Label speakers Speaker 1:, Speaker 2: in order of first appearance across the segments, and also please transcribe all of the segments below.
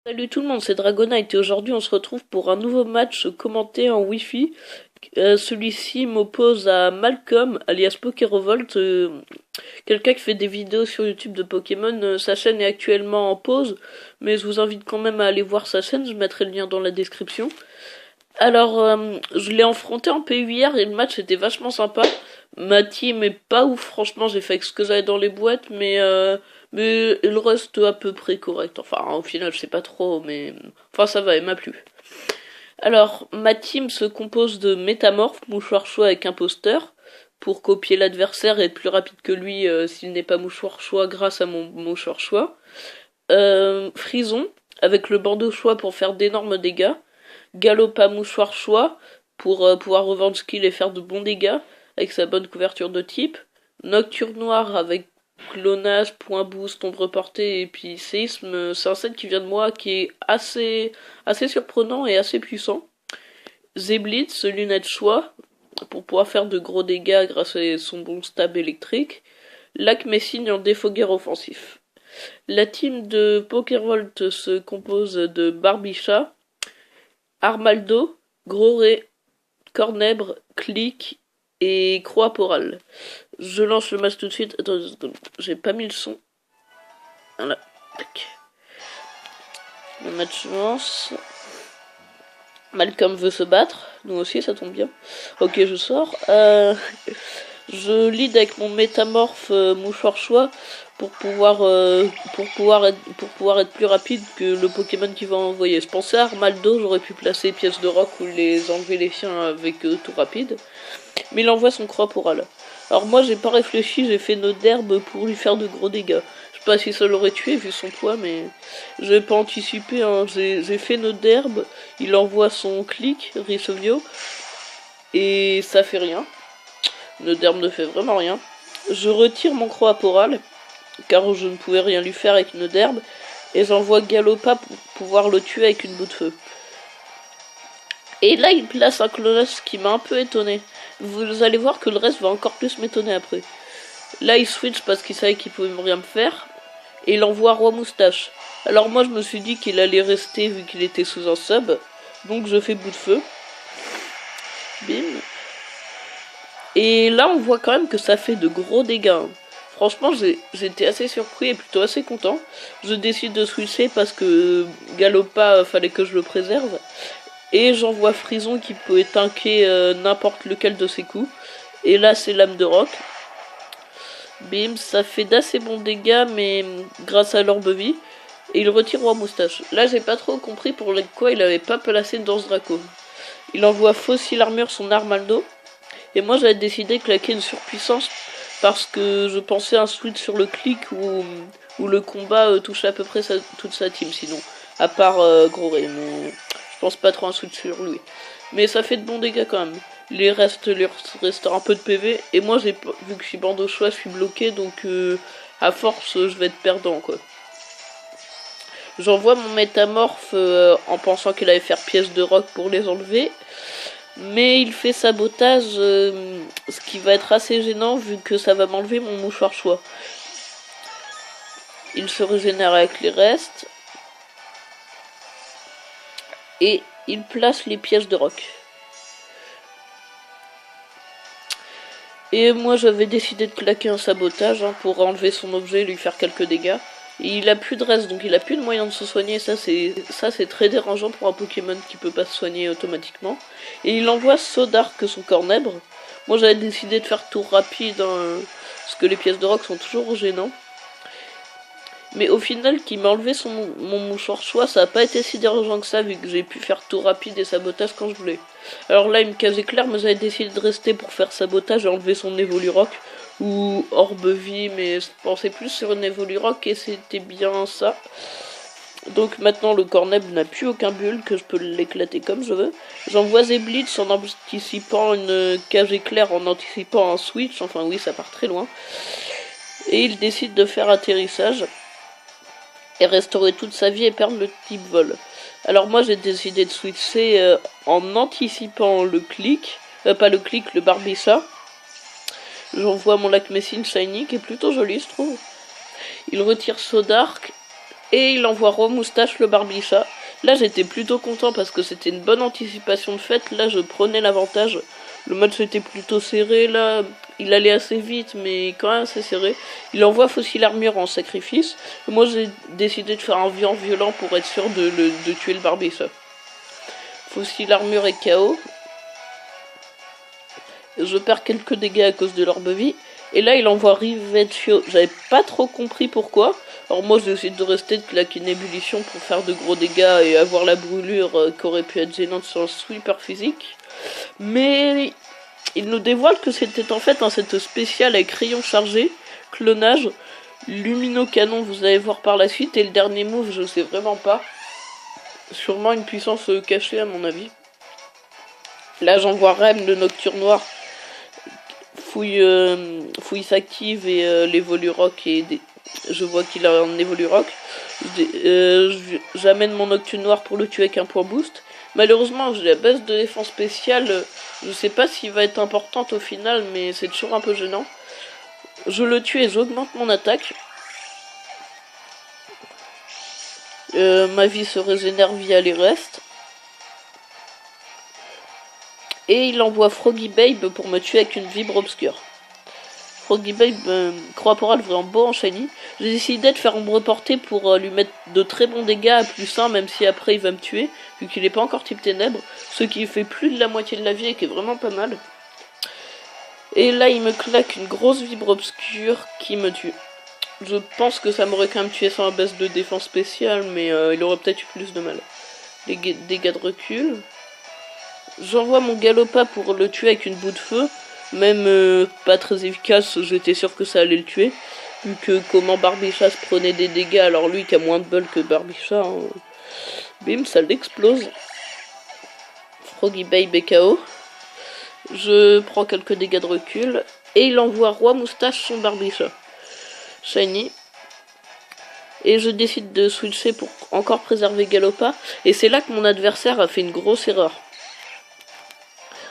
Speaker 1: Salut tout le monde, c'est Dragonite et aujourd'hui on se retrouve pour un nouveau match commenté en Wi-Fi. Celui-ci m'oppose à Malcolm, alias Pokérevolt, quelqu'un qui fait des vidéos sur YouTube de Pokémon. Sa chaîne est actuellement en pause, mais je vous invite quand même à aller voir sa chaîne, je mettrai le lien dans la description. Alors, je l'ai affronté en PU hier et le match était vachement sympa. Ma team est pas ouf, franchement, j'ai fait avec ce que j'avais dans les boîtes, mais il reste à peu près correct. Enfin, au final, je sais pas trop, mais enfin, ça va, il m'a plu. Alors, ma team se compose de Métamorphe, mouchoir choix avec imposteur, pour copier l'adversaire et être plus rapide que lui s'il n'est pas mouchoir choix grâce à mon mouchoir choix. Frison, avec le bandeau choix pour faire d'énormes dégâts. Galopa mouchoir choix pour pouvoir revendre skill et faire de bons dégâts avec sa bonne couverture de type. Nocturne noir avec clonage, point boost, ombre portée et puis séisme. C'est un set qui vient de moi qui est assez surprenant et assez puissant. Zeblitz, lunette choix pour pouvoir faire de gros dégâts grâce à son bon stab électrique. Lac Messine en défogueur offensif. La team de Pokervolt se compose de Barbichat, Armaldo, Groré, Cornèbre, Click et Croix Poral. Je lance le match tout de suite. Attends, j'ai pas mis le son. Voilà. Le match lance. Malcolm veut se battre. Nous aussi, ça tombe bien. Ok, je sors. Je lead avec mon métamorphe mouchoir choix pour pouvoir être plus rapide que le Pokémon qui va envoyer. Je pensais à Armaldo, j'aurais pu placer pièces de roc ou les enlever les siens avec tout rapide. Mais il envoie son Croix-Poral. Alors moi j'ai pas réfléchi, j'ai fait nœud d'herbe pour lui faire de gros dégâts. Je sais pas si ça l'aurait tué vu son poids, mais j'ai pas anticipé, hein. J'ai fait nœud d'herbe, il envoie son clic, Ricevio, et ça fait rien. Nœud d'herbe ne fait vraiment rien. Je retire mon Croix-Poral, car je ne pouvais rien lui faire avec nœud d'herbe, et j'envoie Galopa pour pouvoir le tuer avec une bout de feu. Et là, il place un clonage qui m'a un peu étonné. Vous allez voir que le reste va encore plus m'étonner après. Là, il switch parce qu'il savait qu'il pouvait rien me faire. Et il envoie Roi Moustache. Alors moi, je me suis dit qu'il allait rester vu qu'il était sous un sub. Donc je fais bout de feu. Bim. Et là, on voit quand même que ça fait de gros dégâts. Franchement, j'étais assez surpris et plutôt assez content. Je décide de switcher parce que Galopa, fallait que je le préserve. Et j'envoie Frison qui peut tanker n'importe lequel de ses coups. Et là, c'est lame de roc. Bim, ça fait d'assez bons dégâts, mais grâce à l'orbe vie. Et il retire Roi Moustache. Là, j'ai pas trop compris pour quoi il avait pas placé Danse Draco. Il envoie Fossile Armure son Armaldo. Et moi, j'avais décidé de claquer une surpuissance parce que je pensais un switch sur le clic où le combat touchait à peu près toute sa team, sinon. À part Groré, mais je pense pas trop un switch sur lui. Mais ça fait de bons dégâts quand même. Les restes lui restera un peu de PV. Et moi, vu que je suis bande au choix, je suis bloqué. Donc, à force, je vais être perdant, quoi. J'envoie mon métamorphe en pensant qu'il allait faire pièce de roc pour les enlever. Mais il fait sabotage, ce qui va être assez gênant vu que ça va m'enlever mon mouchoir choix. Il se régénère avec les restes. Et il place les pièces de roc. Et moi j'avais décidé de claquer un sabotage pour enlever son objet et lui faire quelques dégâts. Et il a plus de reste, donc il a plus de moyen de se soigner. Ça c'est très dérangeant pour un Pokémon qui peut pas se soigner automatiquement. Et il envoie Sodark son Cornèbre. Moi j'avais décidé de faire tour rapide, parce que les pièces de roc sont toujours gênants. Mais au final, qui m'a enlevé mon mouchoir choix, ça a pas été si dérangeant que ça, vu que j'ai pu faire tour rapide et sabotage quand je voulais. Alors là, il me casait clair, mais j'avais décidé de rester pour faire sabotage et enlever son Evolurock, ou Orbe Vie, mais je pensais plus sur une Evolurock et c'était bien ça. Donc maintenant, le Cornèbre n'a plus aucun bulle, que je peux l'éclater comme je veux. J'envoie Zeblitz en anticipant une cage éclair, en anticipant un switch, enfin oui, ça part très loin. Et il décide de faire atterrissage et restaurer toute sa vie et perdre le type vol. Alors moi j'ai décidé de switcher en anticipant le clic, pas le clic, le Barbissa. J'envoie mon Lac Messine Shiny qui est plutôt joli je trouve. Il retire Sodark Et il envoie Roi Moustache le Barbicha. Là j'étais plutôt content parce que c'était une bonne anticipation de fête. Là je prenais l'avantage. Le match était plutôt serré. Là il allait assez vite mais quand même assez serré. Il envoie Fossile Armure en sacrifice. Et moi j'ai décidé de faire un violent pour être sûr de tuer le Barbicha. Fossile Armure est KO. Je perds quelques dégâts à cause de l'orbe vie. Et là il envoie Rivetio. J'avais pas trop compris pourquoi. Alors moi j'ai essayé de rester de claquer une ébullition pour faire de gros dégâts et avoir la brûlure qui aurait pu être gênante sur un sweeper physique. Mais il nous dévoile que c'était en fait un set spécial avec rayon chargé, clonage, lumino-canon, vous allez voir par la suite, et le dernier move je sais vraiment pas. Sûrement une puissance cachée à mon avis. Là j'envoie Rem, le Nocturne Noir. Fouille s'active et l'Evolurock et je vois qu'il a un Evolurock. J'amène mon Nocturne Noir pour le tuer avec un point boost. Malheureusement j'ai la baisse de défense spéciale. Je sais pas s'il va être importante au final, mais c'est toujours un peu gênant. Je le tue et j'augmente mon attaque. Ma vie se régénère via les restes. Et il envoie Froggy Babe pour me tuer avec une vibre obscure. Froggy Babe, corporale vraiment beau en shiny. J'ai décidé de faire ombre portée pour lui mettre de très bons dégâts à +1, même si après il va me tuer, vu qu'il n'est pas encore type ténèbres, ce qui fait plus de la moitié de la vie et qui est vraiment pas mal. Et là il me claque une grosse vibre obscure qui me tue. Je pense que ça m'aurait quand même tué sans la baisse de défense spéciale, mais il aurait peut-être eu plus de mal. Les dégâts de recul. J'envoie mon Galopa pour le tuer avec une boule de feu. Même pas très efficace, j'étais sûr que ça allait le tuer. Vu que comment Barbicha se prenait des dégâts, alors lui qui a moins de bol que Barbicha, hein, bim, ça l'explose. Froggy Babe est KO. Je prends quelques dégâts de recul. Et il envoie Roi Moustache son Barbicha. Shiny. Et je décide de switcher pour encore préserver Galopa. Et c'est là que mon adversaire a fait une grosse erreur.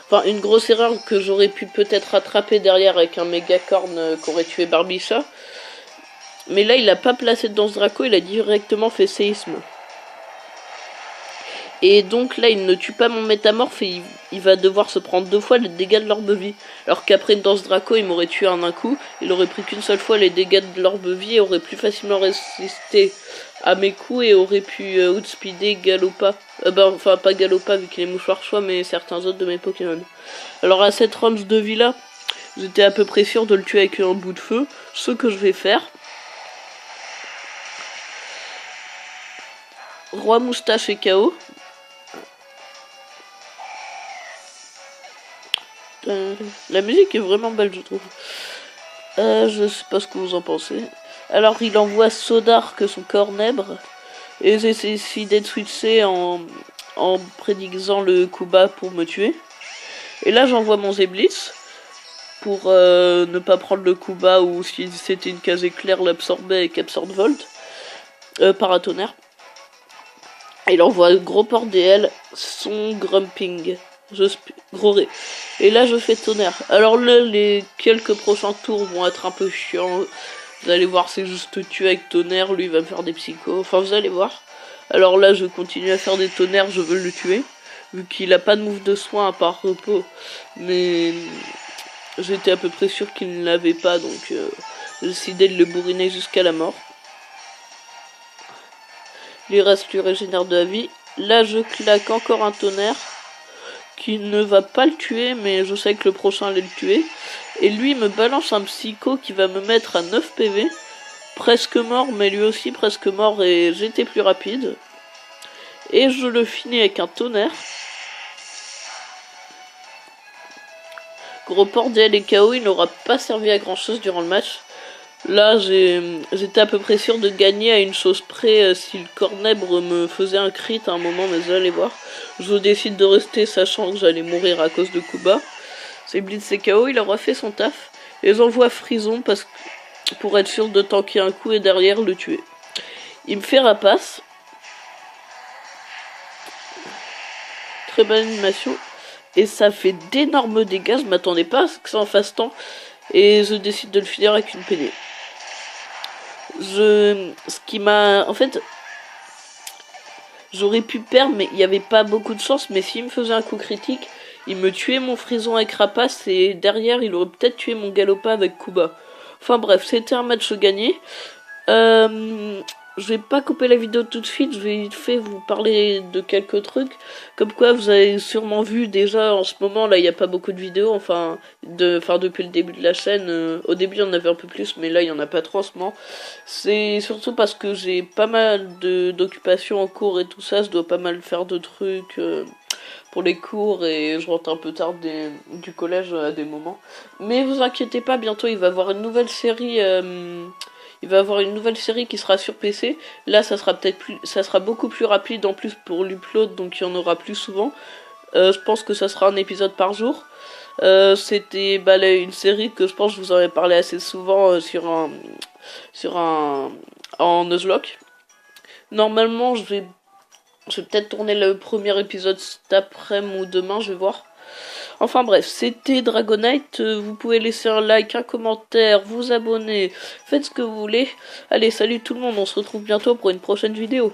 Speaker 1: Enfin, une grosse erreur que j'aurais pu peut-être rattraper derrière avec un mégacorn qu'aurait tué Barbicha. Mais là, il a pas placé de Danse Draco, il a directement fait séisme. Et donc là, il ne tue pas mon métamorphe et il va devoir se prendre 2 fois les dégâts de l'orbe vie. Alors qu'après une Danse Draco, il m'aurait tué en un coup. Il aurait pris qu'une seule fois les dégâts de l'orbe vie et aurait plus facilement résisté à mes coups et aurait pu outspeeder Galopa. Enfin, pas Galopa vu qu'il est mouchoir choix, mais certains autres de mes Pokémon. Alors à cette range de vie là, j'étais à peu près sûr de le tuer avec un bout de feu. Ce que je vais faire. Roi Moustache est KO. La musique est vraiment belle, je trouve. Je sais pas ce que vous en pensez. Alors, il envoie Sodar que son cornèbre. Et j'ai décidé de switcher en prédisant le coup bas pour me tuer. Et là, j'envoie mon Zeblis pour ne pas prendre le coup bas ou si c'était une case éclair, l'absorber avec Absorb Volt. Paratonnerre. Et il envoie gros port DL, son Grumping. Gros ré. Et là je fais tonnerre. Alors là les quelques prochains tours vont être un peu chiants. Vous allez voir, c'est juste tuer avec tonnerre. Lui il va me faire des psychos. Enfin vous allez voir. Alors là je continue à faire des tonnerres. Je veux le tuer. Vu qu'il a pas de move de soin à part repos. Mais j'étais à peu près sûr qu'il ne l'avait pas. Donc j'ai décidé de le bourriner jusqu'à la mort. Il reste lui régénère de la vie. Là je claque encore un tonnerre qui ne va pas le tuer, mais je sais que le prochain allait le tuer. Et lui me balance un psycho qui va me mettre à 9 PV. Presque mort, mais lui aussi presque mort et j'étais plus rapide. Et je le finis avec un tonnerre. Gros port DL et KO, il n'aura pas servi à grand chose durant le match. Là, j'étais à peu près sûr de gagner à une chose près si le cornèbre me faisait un crit à un moment, mais vous allez voir. Je décide de rester sachant que j'allais mourir à cause de Kuba. C'est Blitz et KO, il aura fait son taf. Et j'envoie Frison pour être sûr de tanker un coup et derrière le tuer. Il me fait rapace. Très bonne animation. Et ça fait d'énormes dégâts, je m'attendais pas à ce que ça en fasse tant. Et je décide de le finir avec une PD. Ce qui m'a... En fait, j'aurais pu perdre, mais il n'y avait pas beaucoup de chance. Mais s'il me faisait un coup critique, il me tuait mon frison avec Rapace et derrière, il aurait peut-être tué mon Galopa avec Kuba. Enfin bref, c'était un match gagné. Je vais pas couper la vidéo tout de suite, je vais vite fait vous parler de quelques trucs. Comme quoi, vous avez sûrement vu déjà en ce moment, là il n'y a pas beaucoup de vidéos, enfin depuis le début de la chaîne. Au début il y en avait un peu plus, mais là il y en a pas trop en ce moment. C'est surtout parce que j'ai pas mal d'occupations en cours et tout ça, je dois pas mal faire de trucs pour les cours et je rentre un peu tard du collège à des moments. Mais vous inquiétez pas, bientôt il va y avoir une nouvelle série. Il va y avoir une nouvelle série qui sera sur PC. Là, ça sera beaucoup plus rapide en plus pour l'upload, donc il y en aura plus souvent. Je pense que ça sera un épisode par jour. C'était une série que je pense que je vous en ai parlé assez souvent en Nuzlocke. Normalement, je vais peut-être tourner le premier épisode cet après-midi ou demain, je vais voir. Enfin bref, c'était Dragonite, vous pouvez laisser un like, un commentaire, vous abonner, faites ce que vous voulez. Allez, salut tout le monde, on se retrouve bientôt pour une prochaine vidéo.